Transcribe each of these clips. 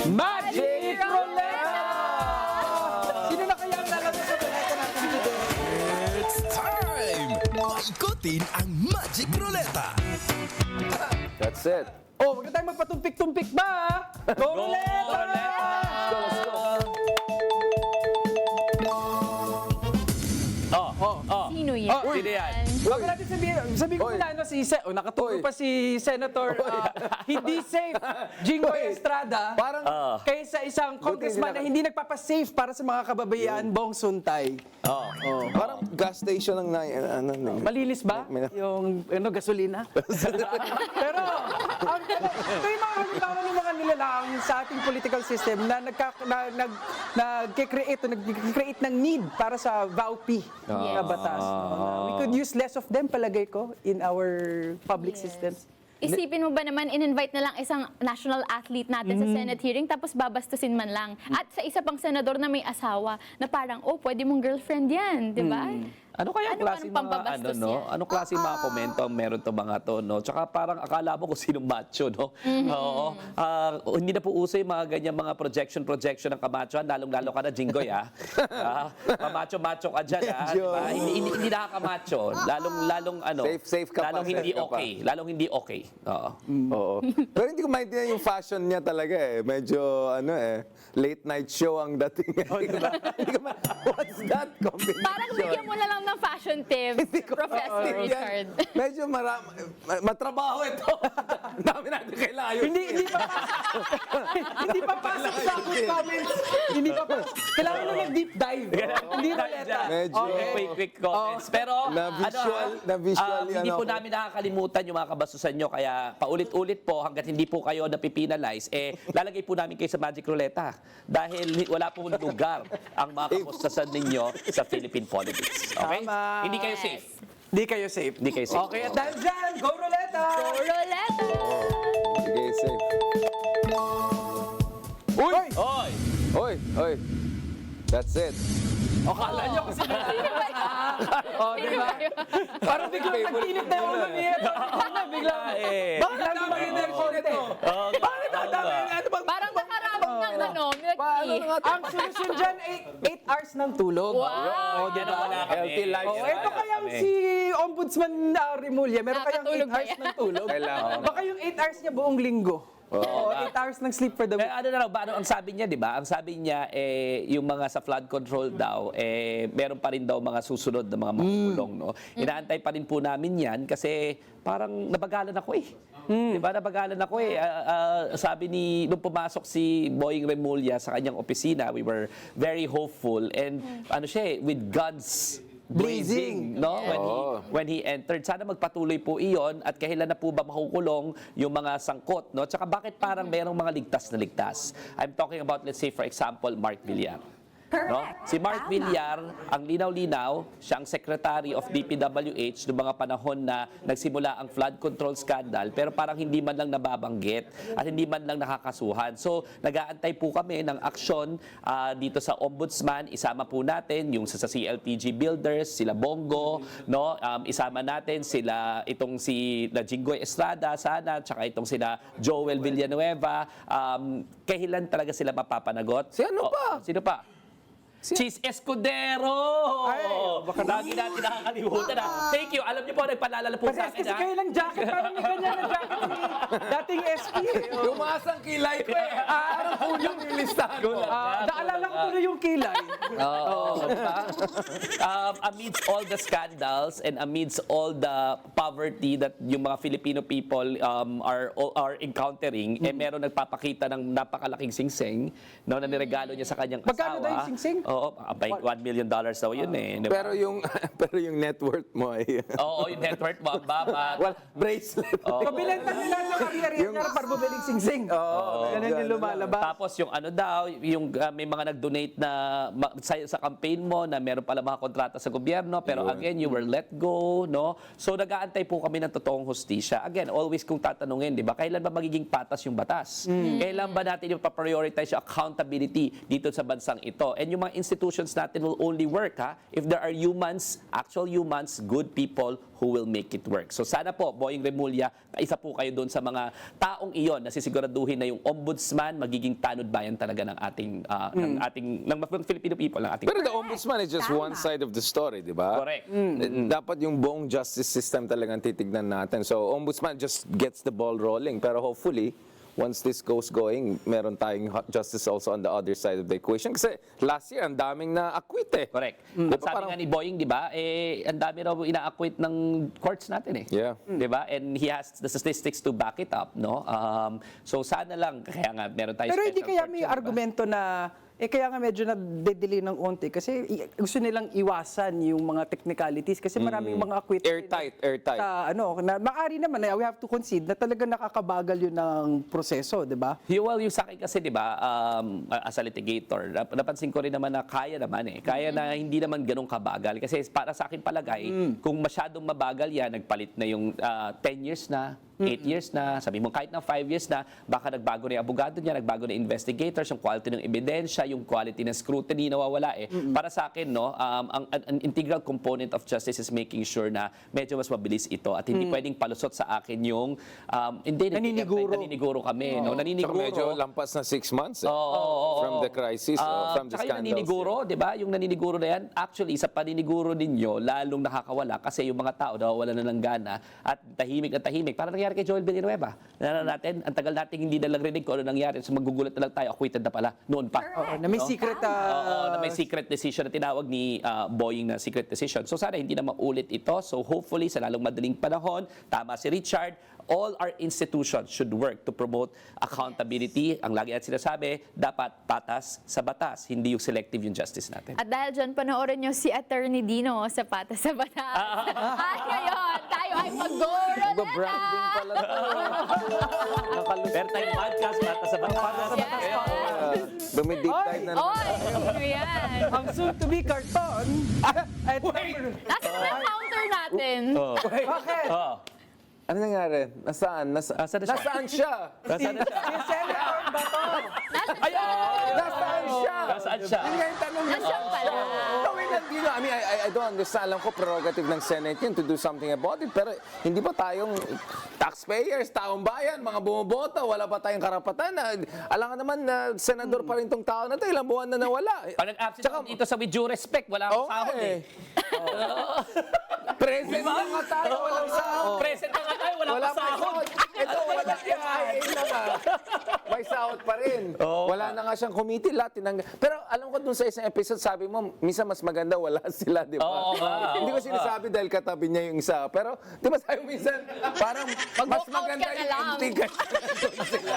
Magic Roulette! Sino na kaya ang lalaro sa roulette natin today? It's time! Paikutin ang Magic Ruleta! That's it. Oh, wag na tayo magpatumpik-tumpik ba? Go roulette! Let's go. Sino yan? Sino yan? Wag natin sabihin ko Oy. muna, nakatulog Oy. pa si Senator hindi safe, Jinggoy Oy. Estrada, Parang- kaysa isang congressman na hindi nagpapasafe para sa mga kababayan, Bong Suntay. Parang gas station ng Malinis ba? May- Yung gasolina? Pero, ito yung mga halimbawa ng mga nilalang sa ating political system na nag-create ng need para sa VAUP na batas. We could use less of them, palagay ko, in our public systems. Isipin mo ba naman, in-invite na lang isang national athlete natin sa Senate hearing tapos babastusin man lang. At sa isa pang senador na may asawa na parang, oh, pwede mong girlfriend yan, di ba? Ano kaya Ano klase ba ang mga pambabastos yan? Anong klase mga komento ang meron to mga to, no? Tsaka parang akala mo kung sinong macho, no? Oo. Hindi na po uso yung mga ganyan mga projection ng kamachoan, lalong-lalo ka na Jinggoy, Pamacho-macho ka dyan, Medyo. Diba? Hindi nakakamacho. Lalong ano. Safe ka pa, Lalong hindi safe ka pa. okay. Lalong hindi okay. Oo. Oo. Pero hindi ko maintindihan yung fashion niya talaga eh. Medyo late night show ang dating. Hindi ko what's that combination? Parang bigyan mo na lang ng fashion tips, Professor Richard. Medyo matrabaho ito. Ang dami natin kailangan. Hindi pa pasok sa good comments. Hindi pa pasok. Kailangan na mag-deep dive. Hindi roulette. Medyo. Quick comments. Pero, Na-visual hindi po namin nakakalimutan yung mga kabasusan nyo. Kaya paulit-ulit po, hanggat hindi po kayo napipinalize, lalagay po namin kayo sa Magic Ruleta. Dahil wala pong lugar ang mga kapustasan ninyo sa Philippine politics. Okay? Tama. Hindi kayo safe. Hindi kayo safe. Hindi kayo safe. Okay, at dahil dyan, go roulette! Roleta! Sige, safe. Uy! Oy! Oy. That's it. O, kala nyo kasi O, di ba? Parang biglang nagtinit na yung ulo niya. Biglang, biglang lumagitin konti. Bakit tatama yun? Ano bang... Parang nakaramang ng milk tea. Ang solusyon dyan, 8 hours ng tulog. Wow! O, di ba? Healthy life. Oh, ito kayang si Ombudsman Remulla, meron kayang 8 Nakatulog ba hours yan? ng tulog. Kailangan. Baka yung 8 hours niya buong linggo. Oo, 8 hours ng sleep for the week. Ano na raw ba? Ano ang sabi niya, di ba? Ang sabi niya, yung mga sa flood control daw, meron pa rin daw mga susunod na mga makukulong, no? Inaantay pa rin po namin yan kasi parang nabagalan ako eh. Di ba? Nabagalan ako eh. Sabi nung pumasok si Boying Remulla sa kanyang opisina, we were very hopeful and ano siya with guns blazing, no? When he entered. Sana magpatuloy po iyon at kailan na po ba makukulong yung mga sangkot, no? Tsaka bakit parang merong mga ligtas na ligtas? I'm talking about, let's say, for example, Mark Villar. No? Si Mark Villar, ang linaw-linaw, siyang Secretary of DPWH noong mga panahon na nagsimula ang flood control scandal, pero parang hindi man lang nababanggit at hindi man lang nakakasuhan. So, nag-aantay po kami ng aksyon dito sa Ombudsman. Isama po natin yung sa CLPG Builders, sila Bongo, no? Isama natin sila itong si Jinggoy Estrada sana, tsaka itong sila Joel Villanueva. Kailan talaga sila mapapanagot? Si ano pa? Sino pa? Cheese Escudero! Baka lagi natin nakakalimutan Thank you. Alam niyo po, nagpalala po sa akin Kasi kayo lang jacket, parang may ganyan na jacket ni dating SP. Tumasang kilay ko eh. Parang kulang yung listahan mo. Naalala ko tuloy yung kilay. diba? Amidst all the scandals and amidst all the poverty that yung mga Filipino people are encountering, meron nagpapakita ng napakalaking singsing no, na niregalo niya sa kanyang asawa. Magkano daw yung singsing? Oo, $1 million daw yun diba? Pero yung net worth mo ay Oo, yung net worth mo, ang baba. bracelet. Pabinenta nila ng career niya para bumiling sing-sing. Ganun yung lumalabas. Tapos yung ano daw, yung may mga nag-donate na sa campaign mo na meron pala mga kontrata sa gobyerno, pero again, you were let go, no? So nag-aantay po kami ng totoong hustisya. Again, always kung tatanungin, di ba, kailan ba magiging patas yung batas? Kailan ba natin ipaprioritize yung accountability dito sa bansang ito? And yung mga institutions natin will only work if there are humans, actual humans, good people who will make it work. So sana po, Boying Remulla, isa po kayo doon sa mga taong iyon na sisiguraduhin na yung ombudsman magiging tanod bayan talaga ng ng Filipino people, ng ating Pero the ombudsman is just one side of the story, di ba? Correct. Dapat yung buong justice system talagang titignan natin. So, ombudsman just gets the ball rolling. Pero hopefully, once this goes going, meron tayong justice also on the other side of the equation. Kasi last year, ang daming na-acquit eh. Correct. Di At ba sabi parang- nga ni Boying, di ba, ang dami raw ina-acquit ng courts natin eh. Yeah. Di ba? And he has the statistics to back it up, no? So sana lang, kaya nga meron tayong Pero hindi special kaya court may yun, di ba? argumento na, kaya nga medyo na-delay ng onti kasi gusto nilang iwasan yung mga technicalities kasi maraming mga acquitted. Airtight. Na maaari naman, we have to concede na talagang nakakabagal yun ng proseso, di ba? Well, yung sa akin kasi, di ba, as a litigator, napansin ko rin naman na kaya naman eh. Kaya na hindi naman ganun kabagal. Kasi para sa akin palagay, kung masyadong mabagal yan, nagpalit na yung 10 years na, 8 years na, sabi mo kahit na 5 years na, baka nagbago na yung abogado niya, nagbago na yung investigators, yung quality ng ebidensya, yung quality ng scrutiny nawawala eh. Para sa akin, no, an integral component of justice is making sure na medyo mas mabilis ito at hindi pwedeng palusot sa akin yung naniniguro kami. No? Tsaka Naniniguro. medyo lampas na 6 months eh. Oo. From the crisis, from the Tsaka yung scandals. naniniguro, di ba? Yung naniniguro na yan, actually, sa paniniguro ninyo, lalong nakakawala kasi yung mga tao nawawala na ng gana at tahimik na tahimik. Parang nangyari kay Joel Villanueva. Natin, ang tagal natin hindi na lang rinig kung ano nangyari. So magugulat na lang tayo, acquitted na pala. Noon pa. Na may secret Na may secret decision na tinawag ni Boying na secret decision. So sana hindi na maulit ito. So hopefully, sa lalong madaling panahon, tama si Richard, all our institutions should work to promote accountability. Ang lagi natin sinasabi, dapat patas sa batas, hindi yung selective yung justice natin. At dahil dyan, panoorin nyo si Attorney Dino sa Patas sa Batas. At ngayon, tayo ay mag-go-roleta! Branding pala to. Pero tayong podcast, patas sa batas. Dumi-deep dive na naman. Oy, ano yan? ang soon-to-be carton. At Nasaan na counter natin? bakit? Ano nangyari? Nasaan? Nasaan na siya? Nasaan siya? Nasaan na siya? Si Senator Bato. Nasaan siya? Nasaan siya? Yun nga yung tanong. Nasaan pala? Gawin lang dito. I mean, I don't understand. Alam ko, prerogative ng Senate yun to do something about it. Pero hindi ba tayong taxpayers, taong bayan, mga bumoboto, wala ba tayong karapatan? Alam ka naman na senador pa rin tong tao na to, ilang buwan na nawala. Pag nag-absent ako dito sa with due respect, wala akong sahod eh. Present na nga tayo, walang sahod. Present na nga tayo, wala Wala akong pa sahod. sahod. Ito, wala MIA na nga. May sahod pa rin. Wala na nga siyang committee lahat. Pero alam ko dun sa isang episode, sabi mo, minsan mas maganda wala sila, di ba? Oo nga. Hindi ko sinasabi dahil katabi niya yung isa. Pero, di ba sabi mo minsan, parang mas Mag-walk out maganda ka na yung lang. empty ka nandun sila.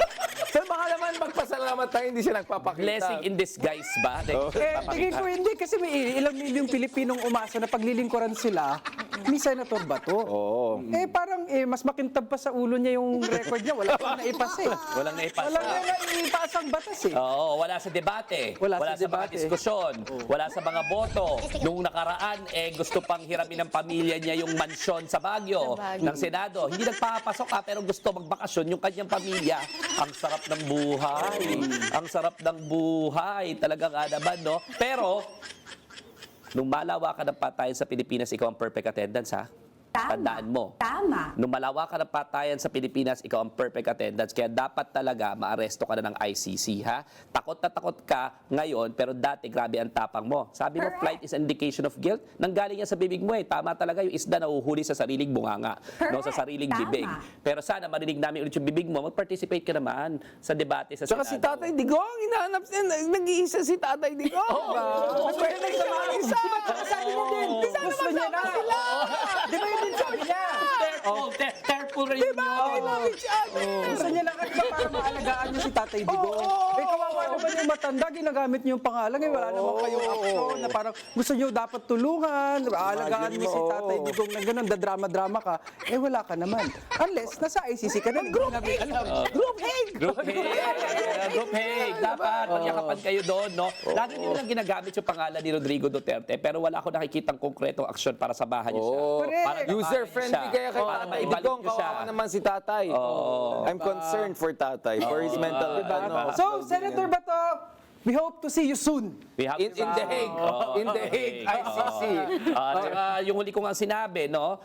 So baka naman magpasalamat tayo, hindi siya nagpapakita. Blessing in disguise ba? Tingin ko hindi kasi may ilang milyong Pilipinong umasa na paglilingkuran sila ni Senator Bato. Oo. Parang mas makintab pa sa ulo niya yung record niya. Wala pang naipas eh. Walang naipasa. Wala na naipas ang batas eh. Oo, wala sa debate. Wala sa sa mga debate. diskusyon. Wala sa mga boto. Nung nakaraan, gusto pang hiramin ng pamilya niya yung mansyon sa Baguio, ng Senado. Hindi nagpapasok pero gusto magbakasyon yung kanyang pamilya. Ang sarap ng buhay. Ang sarap ng buhay. Talaga nga naman, no? Pero, nung malawakan ng patayan sa Pilipinas, ikaw ang perfect attendance, ha? Tandaan mo. Tama. Nung malawakan ng patayan sa Pilipinas, ikaw ang perfect attendance. Kaya dapat talaga maaresto ka na ng ICC, ha? Takot na takot ka ngayon, pero dati grabe ang tapang mo. Sabi mo, flight is an indication of guilt. Nanggaling yan sa bibig mo eh. Tama talaga yung isda na uhuhuli sa sariling bunganga. No, sa sariling Tama. bibig. Pero sana marinig namin ulit yung bibig mo. Mag-participate ka naman sa debate sa Tsaka si Senado. Tatay Digong, hinahanap siya, nag-iisa si Tatay Digong. Pwede nagsama isa. Sabi mo din, gusto niya na. Di ba yun din sabi niya? Careful rin yun. Gusto niya lang at para maalagaan niyo si Tatay Digong. Kawawa naman yung matanda, ginagamit niyo yung pangalan. Wala naman kayong action na parang gusto niyo dapat tulungan, aalagaan niyo si Tatay Digong na gano'n, drama-drama ka. Wala ka naman. Unless, nasa ICC ka na, hindi namin alam. Group hate! Group hate! Group hate! Dapat, magyakapan kayo doon, no? Lagi nyo lang ginagamit yung pangalan ni Rodrigo Duterte, pero wala ko nakikitang konkretong aksyon para sabahan niyo siya. Correct. Para tabahan User-friendly niyo siya. kaya kay Para Tatay maibalik Digong, niyo siya. kawawa naman si Tatay. I'm concerned for Tatay, for his mental, So, Senator Bato, We hope to see you soon. We have In The Hague. In The Hague, ICC. Yung huli ko nga sinabi, no,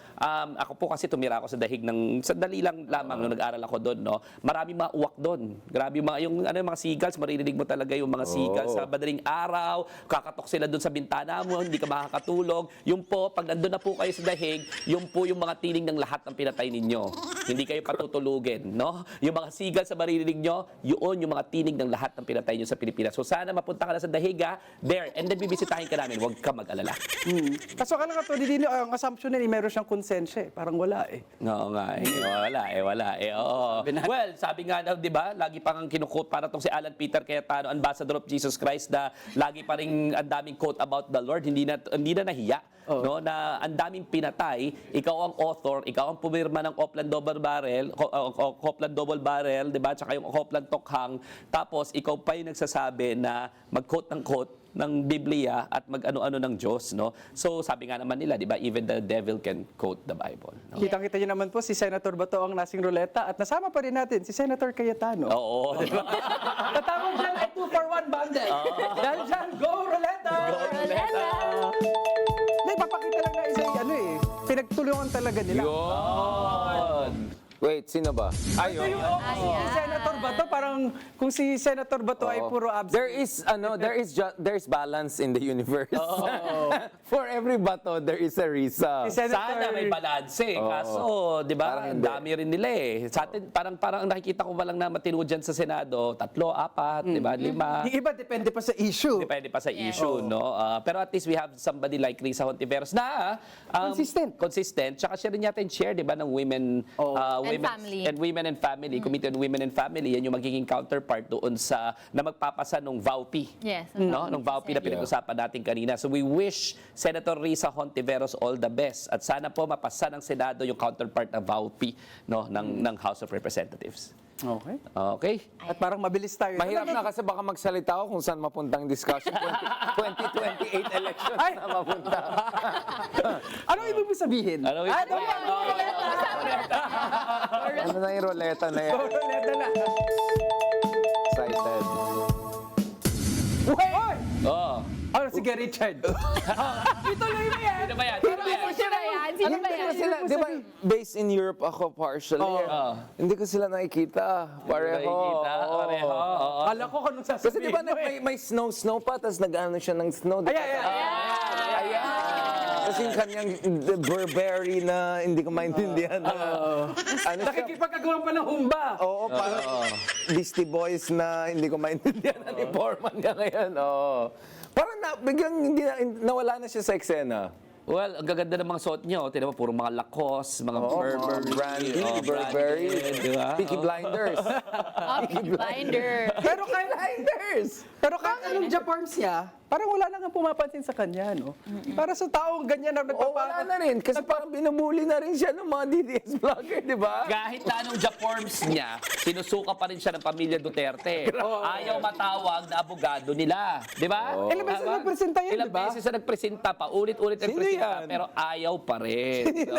ako po kasi tumira ako sa The Hague ng sandali lang lamang nung nag-aral ako doon, no. Maraming mga uwak doon. Grabe yung mga seagulls, maririnig mo talaga yung mga seagulls sa madaling araw, kakatok sila doon sa bintana mo, hindi ka makakatulog. Yung po, pag nandun na po kayo sa The Hague, yung po yung mga tiling ng lahat ng pinatay ninyo. Hindi kayo patutulugin, no? Yung mga seagulls sa maririnig nyo, yun yung mga tinig ng lahat ng pinatay nyo sa Pilipinas. So sana mapunta ka na sa The Hague, there, and then bibisitahin ka namin. Huwag ka mag-alala. Kaso kala ka to, ang assumption na meron siyang konsensya. Parang wala eh. Oo nga, wala eh. Oo. Well, sabi nga daw, di ba, lagi pang kinukot para tong si Alan Peter Cayetano, Ambassador of Jesus Christ, na lagi pa rin ang daming quote about the Lord, hindi na nahiya. No, na ang daming pinatay, ikaw ang author, ikaw ang pumirma ng Copland Double Barrel, 'di ba? Tsaka yung Copland Tokhang, tapos ikaw pa yung nagsasabi na mag-quote ng quote ng Biblia at mag-ano-ano ng Diyos, no? So sabi nga naman nila, 'di ba, even the devil can quote the Bible. No? Kitang-kita niyo naman po si Senator Bato ang nasing ruleta at nasama pa rin natin si Senator Cayetano. Oo. Tatawag dyan ay 2-for-1 bundle. Dahil dyan, go ruleta! Hindi, papakita lang na isa pinagtulungan talaga nila. Yun. Wait, sino ba? Ito yung si Senator Bato, parang kung si Senator Bato ay puro absent. There is balance in the universe. For every bato, there is a Risa. Si Senator, Sana may balanse. Kaso, di ba, Parang ang hindi. dami rin nila eh. Sa atin, parang nakikita ko pa lang na matino dyan sa Senado, 3, 4, di ba, 5. yung iba depende pa sa issue. Depende pa sa issue, no? Pero at least we have somebody like Risa Hontiveros na consistent. Tsaka siya rin yata yung chair, di ba, ng women family. and women and family, Committee on Women and Family. Yan yung magiging counterpart doon sa na magpapasa nung VAUPI. Yes. No? Nung VAUPI na pinag-usapan natin kanina. So we wish Senator Risa Hontiveros all the best. At sana po mapasa ng Senado yung counterpart ng VAUPI, no, ng House of Representatives. Okay. Okay? At parang mabilis tayo. Mahirap na kasi baka magsalita ako kung saan mapuntang discussion. 2028 election Ay! na mapunta. Ano ibig mo sabihin? Ano ibig Ano na yung roleta na yan? Go ruleta na. Excited. Uy! Oh. Ano, sige Richard. Ituloy mo yan. Sino ba yan? Sino ba yan? Sino ba yan? Sila, di ba, based in Europe ako partially. Hindi ko sila nakikita. Pareho. Nakikita? Oo. Pareho? Oo. Kala ko kung anong sasabihin. Kasi di ba may snow pa, tapos nag-ano siya ng snow. di ba? Ayan. Kasi yung kanyang Burberry na hindi ko maintindihan. Ano siya? Nakikipagkagawa pa ng humba. Oo, parang Beastie Boys na hindi ko maintindihan ang informant niya ngayon. Oo. Parang biglang nawala na siya sa eksena. Well, ang gaganda ng mga suot niyo. Tignan mo, puro mga Lacoste, mga Burberry. Burberry, di ba? Peaky Blinders. Peaky Blinder. Pero kahit Blinders! anong Japarms niya, parang wala nang pumapansin sa kanya, no? Para sa taong ganyan na O wala na rin, kasi parang binubuli na rin siya ng mga DDS vlogger, di ba? Kahit na anong Japorms niya, sinusuka pa rin siya ng pamilya Duterte. Ayaw matawag na abogado nila. Di ba? Ilang beses na nagpresenta yan, Ilang di ba? beses na nagpresenta pa, ulit-ulit nagpresenta, yan? pero ayaw pa rin. Sino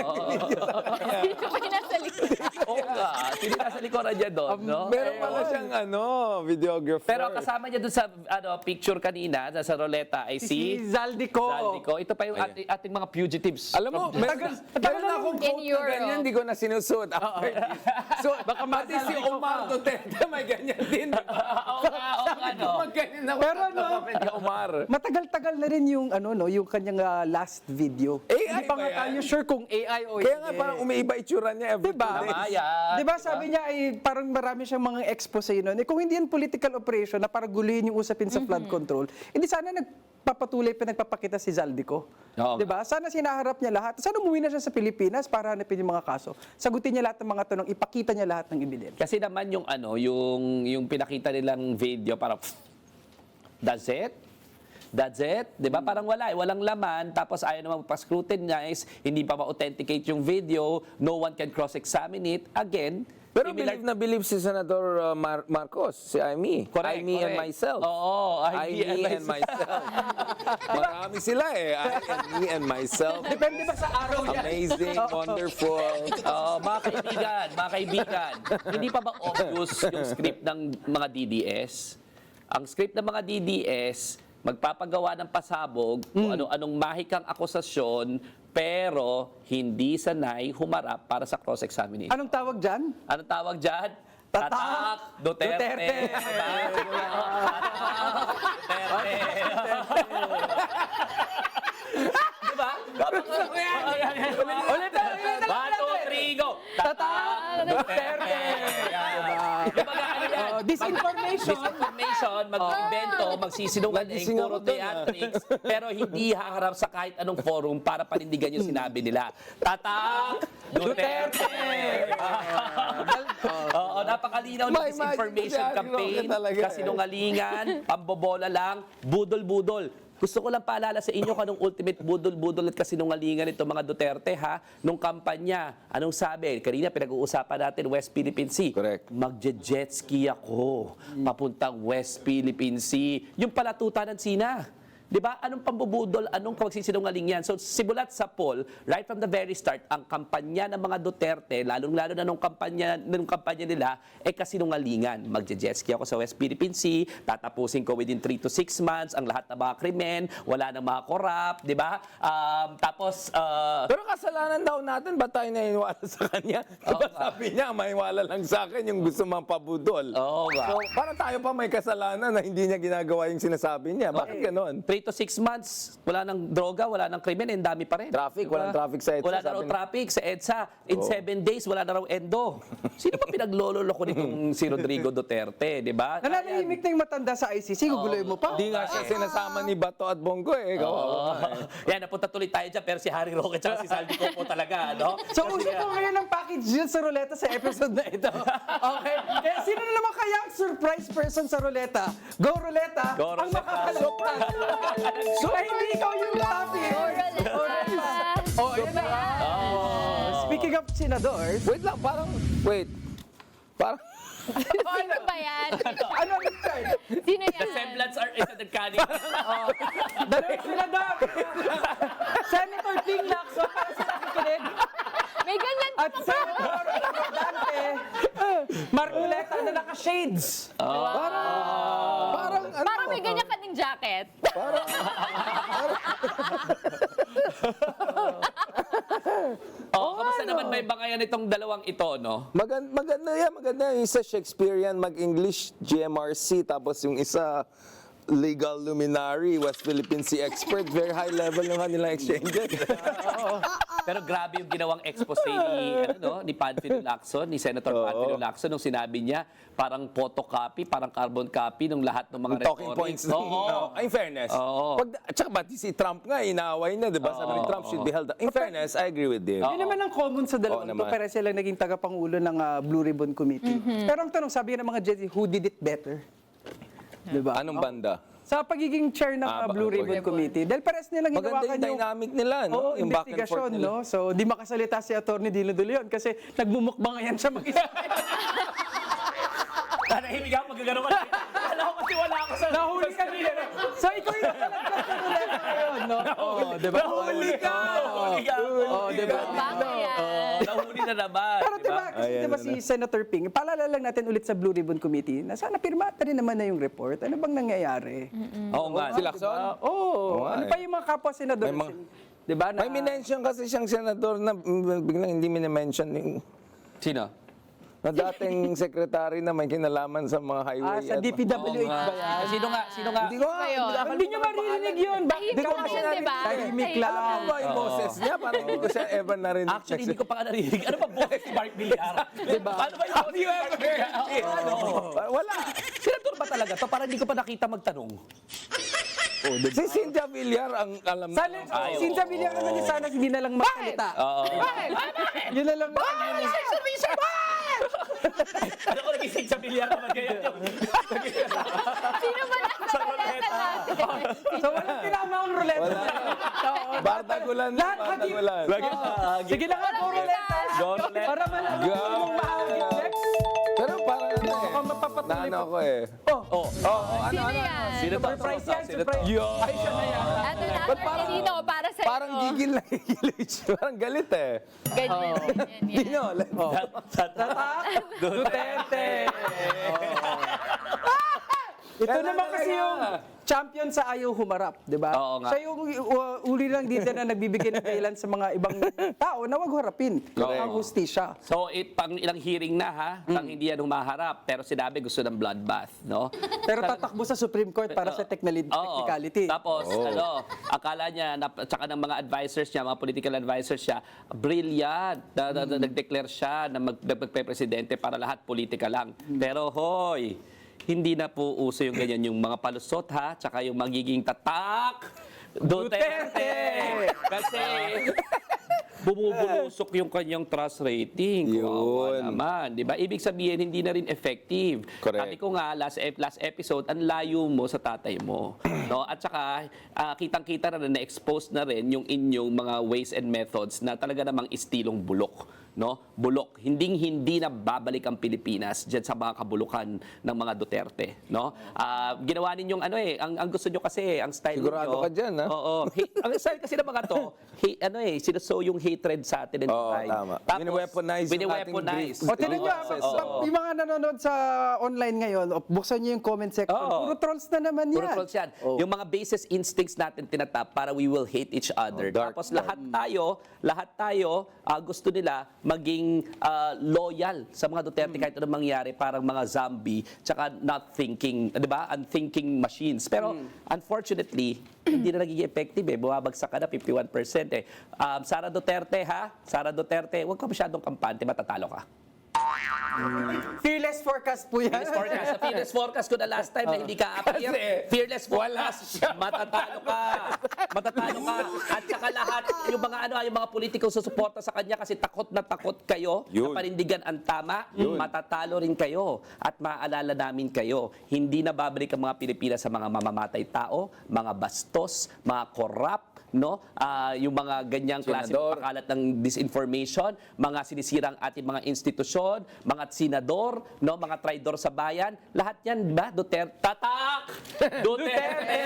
ba yung nasa likod? Oo nga, sino nasa likuran niya doon, no? Meron pala siyang videographer. Pero kasama niya doon sa picture kanina, sa roleta, ay Si si Zaldico. Zaldico. Ito pa yung ating mga fugitives. Alam mo, meron na akong In quote na Europe. ganyan, hindi ko na sinusuot after this. So, baka mati si Omar Duterte may ganyan din. Oo nga, no? Magganyan ako. Pero no, Ni Omar. matagal-tagal na rin yung yung kanyang last video. AI Hindi pa ba nga yan? tayo sure kung AI o Kaya nga hindi. parang umiiba itsura niya every Diba? 2 days. Tama yan. Di ba sabi niya ay parang marami siyang mga expose nun. Kung hindi yan political operation na para gulihin yung usapin sa flood control, hindi sana nagpapatuloy pa nagpapakita si Zaldico. Oo. Di ba? Sana sinaharap niya lahat. Sana umuwi na siya sa Pilipinas para hanapin yung mga kaso. Sagutin niya lahat ng mga tanong, ipakita niya lahat ng ebidensya. Kasi naman yung pinakita nilang video, parang, that's it? That's it? Di ba? Parang walang laman, tapos ayaw naman magpa-scrutinize, hindi pa ma-authenticate yung video, no one can cross-examine it. Again, Pero similar- believe si Senador Marcos, si Amy. Correct, Amy and correct. myself. Oo, Amy and myself. Marami sila eh. Amy and myself. Depende ba sa araw niya? Amazing, wonderful. mga kaibigan, hindi pa ba obvious yung script ng mga DDS? ang script ng mga DDS, magpapagawa ng pasabog, kung ano-anong mahikang akusasyon, pero hindi sanay humarap para sa cross-examination. Anong tawag dyan? Anong tawag dyan? Tatak Duterte. Duterte. Tatak Duterte. Diba? Ulit. One, two, three, go! Tatak Duterte. Kumbaga, ano yan? Disinformation. Disinformation, mag-invento, magsisinungaling, puro theatrics, pero hindi haharap sa kahit anong forum para panindigan yung sinabi nila. Tatak Duterte! Oo, napakalinaw na May disinformation magic campaign, talaga eh. kasinungalingan, pambobola lang, budol-budol. Gusto ko lang paalala sa inyo kung anong ultimate budol-budol at kasinungalingan nito mga Duterte ha. Nung kampanya, anong sabi? Kanina pinag-uusapan natin West Philippine Sea. Correct. Magje-jet ski ako papuntang West Philippine Sea. Yung palatutan ng Sina. 'Di ba? Anong pambubudol, anong pagsisinungaling yan? So, simulat sa poll, right from the very start, ang kampanya ng mga Duterte, lalong-lalo na nung kampanya nila, kasinungalingan. Magje-jet ski ako sa West Philippine Sea, tatapusin ko within 3 to 6 months ang lahat ng mga krimen, wala nang mga corrupt, 'di ba? Tapos Pero kasalanan daw natin, ba't tayo naniniwala sa kanya? Diba sabi niya, maniwala lang sa akin yung gusto mang pabudol. Oo nga. So, parang tayo pa may kasalanan na hindi niya ginagawa yung sinasabi niya. Bakit ganon? 3 to 6 months, wala nang droga, wala nang krimen, ang dami pa rin. Traffic, walang traffic sa EDSA. Wala na raw sabi niya. traffic sa EDSA. In 7 days, wala na raw endo. Sino pa pinaglololoko nitong si Rodrigo Duterte, di ba? Nananahimik na yung matanda sa ICC, guguloy mo pa. Hindi nga siya sinasama ni Bato at Bongo eh. Kawawa. Yan, napunta tuloy tayo dyan, pero si Harry Roque at si Saldi Coco talaga, no? So, uso po ngayon ng package deal sa Ruleta sa episode na ito. Okay? Kaya sino na naman kaya ang surprise person sa Ruleta? Go Ruleta! Go, Ang Ruleta. makakalagpan. So, hindi ikaw yung topic. Oh, yun na. Speaking of senadors, Wait lang, parang, parang, Sino ba yan? ano ang third? Sino The yan? semblance are is uncanny. Dalawang senador. Senator Ping Lacson para sa nakikinig. May ganyan At Senator Dante Marcoleta na naka-shades. parang, ano? Parang may ganyan ka ding jacket. Kamusta naman may bangayan itong dalawang ito, no? Maganda yan, maganda. Yung isa Shakespearean, mag-English, GMRC, tapos yung isa legal luminary, West Philippine Sea expert, very high level yung kanilang exchanges. Pero grabe yung ginawang expose ni Panfilo Lacson, ni Senator Panfilo Lacson, nung sinabi niya, parang photocopy, parang carbon copy ng lahat ng mga Talking points. In fairness. Oo. Tsaka pati si Trump nga, inaaway na, di ba? Sabi ni Trump should be held. In fairness, I agree with you. Yun naman ang common sa dalawang Oo ito. naman. Pero sila naging tagapangulo ng Blue Ribbon Committee. Pero ang tanong, sabi ng mga Gen Z, who did it better? Diba? Anong banda? Sa pagiging chair ng Blue Ribbon Committee. Dahil pares nilang Maganda ginawakan yung dynamic nila, no? Oo, Yung back and investigasyon, forth nila. no? So, di makasalita si Atty. Dino De Leon kasi nagmumukbang yan siya mag-isa. Nanahimig ako, magagano ka lang. Alam ko kasi wala ako sa... Nahuli ka rin. So, ikaw yung nakalagpas sa ruleta ngayon, no? Oo, di ba? Nahuli ka! Nahuli ka! Oo, di ba? Bago yan. Nahuli na naman. Pero di ba, kasi Ayan di ba na si Senator Ping, paalala lang natin ulit sa Blue Ribbon Committee na sana pirmata rin naman na yung report. Ano bang nangyayari? Oo nga. Si Lacson? Oo. nga Ano eh. pa yung mga kapwa senador? May mga- Di ba? May minention kasi siyang senador na biglang hindi minimension yung Sino? na dating sekretary na may kinalaman sa mga highway. Sa DPWH ba yan? Sino nga? Hindi ko nga. Ayun. Hindi nyo maririnig yun. Tahimik Hindi ko lang kasi yun, di ba? Tahimik lang. Alam mo ba yung boses niya? Parang hindi ko siya ever narinig. Actually, hindi ko pa nga narinig. Ano ba boses ni Mark Villar? Diba? Ano ba yung boses ni Mark Villar? Wala. Senator ba talaga to? Parang hindi ko pa nakita magtanong. Si Cynthia Villar ang alam na. Since Villar naman yung sana hindi na lang magsalita. Oo. Yun na lang. Ano ko nagising sa Villar naman kaya yun? Sino ba nasa ruleta natin? So, walang tinama ang ruleta. Bardagulan na, Lahat hati- bardagulan. Sige na nga, go ruleta. Para malaman Go. mong maahagit next. Pero parang ano Mukhang mapapatuloy naano pa. ako eh. Sino yan? Sino to? Surprise yan, Sino to? surprise. Ay, siya na yan. Ito na, Atty. Dino, para sa'yo. Parang gigil na gigil siya. Parang galit eh. Ganyan, ganyan yan. Dino, Duterte. Ito naman kasi yung champion sa ayaw humarap, di ba? Oo nga. Siya yung uli lang dito na nagbibigay ng dahilan sa mga ibang tao na wag harapin ang hustisya. So, pang ilang hearing na ha, pang hindi yan humaharap, pero sinabi gusto ng bloodbath, no? Pero tatakbo sa Supreme Court para sa technicality. Tapos, akala niya, tsaka ng mga advisors niya, mga political advisors niya, brilliant. Nag-declare siya na magpe-presidente para lahat politika lang. Pero hoy, hindi na po uso yung ganyan, yung mga palusot ha, tsaka yung magiging tatak Duterte! Kasi bumubulusok yung kanyang trust rating. Kawawa naman, di ba? Ibig sabihin, hindi na rin effective. Correct. Sabi ko nga, last episode, ang layo mo sa tatay mo. No? At saka, kitang-kita na na-expose na rin yung inyong mga ways and methods na talaga namang istilong bulok. No? Bulok. Hindi na babalik ang Pilipinas diyan sa mga kabulukan ng mga Duterte, no? Ginawa ninyong ang gusto nyo kasi ang style Sigurado niyo. ka dyan, ha? Oo. Ang style kasi ng mga to, sinasow yung hatred sa atin and Oo, divide. tama. Tapos, Wini-weaponize yung wini-weaponize. ating O, tinan nyo, yung mga nanonood sa online ngayon, buksan nyo yung comment section. Oo. Puro trolls na naman yan. Puro trolls yan. Yung mga basis instincts natin tinatap para we will hate each other. dark Tapos lahat tayo gusto nila maging loyal sa mga Duterte kahit anong mangyari, parang mga zombie, tsaka not thinking, di ba? Unthinking machines. Pero unfortunately, hindi na nagiging effective eh. Bumabagsak ka na 51% eh. Sara Duterte ha? Sara Duterte, huwag ka masyadong kampante, matatalo ka. Fearless forecast po yan. Fearless forecast. Sa fearless forecast ko na last time na hindi ka appear. Fearless forecast. Matatalo ka. Matatalo ka. At saka lahat, yung mga politiko susuporta sa kanya kasi takot na takot kayo Yun. na panindigan ang tama, matatalo rin kayo. At maaalala namin kayo, hindi na babalik ang mga Pilipinas sa mga mamamatay tao, mga bastos, mga corrupt, no? Yung mga ganyang klase ng Senador. pakalat ng disinformation, mga sinisirang ating mga institusyon, mga senador, no, mga traidor sa bayan, lahat yan, di ba? Duterte, tatak! Duterte!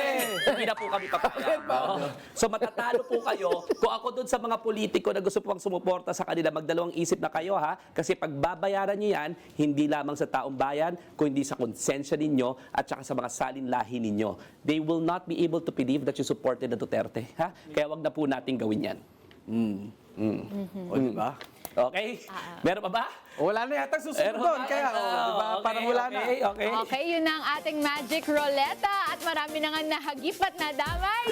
Hindi na po kami papayag. No? So matatalo po kayo. Kung ako doon sa mga politiko na gusto pong sumuporta sa kanila, magdalawang isip na kayo ha, kasi pagbabayaran nyo yan, hindi lamang sa taong bayan, kundi sa konsensya ninyo at saka sa mga salinlahi ninyo. They will not be able to believe that you supported the Duterte. Ha? Kaya wag na po natin gawin yan. O, diba? Okay? Meron pa ba? Wala na yata susunod doon. Kaya, diba? Parang wala na. Okay. Okay, yun na ang ating Magic Roleta at marami na nga nahagip at nadamay.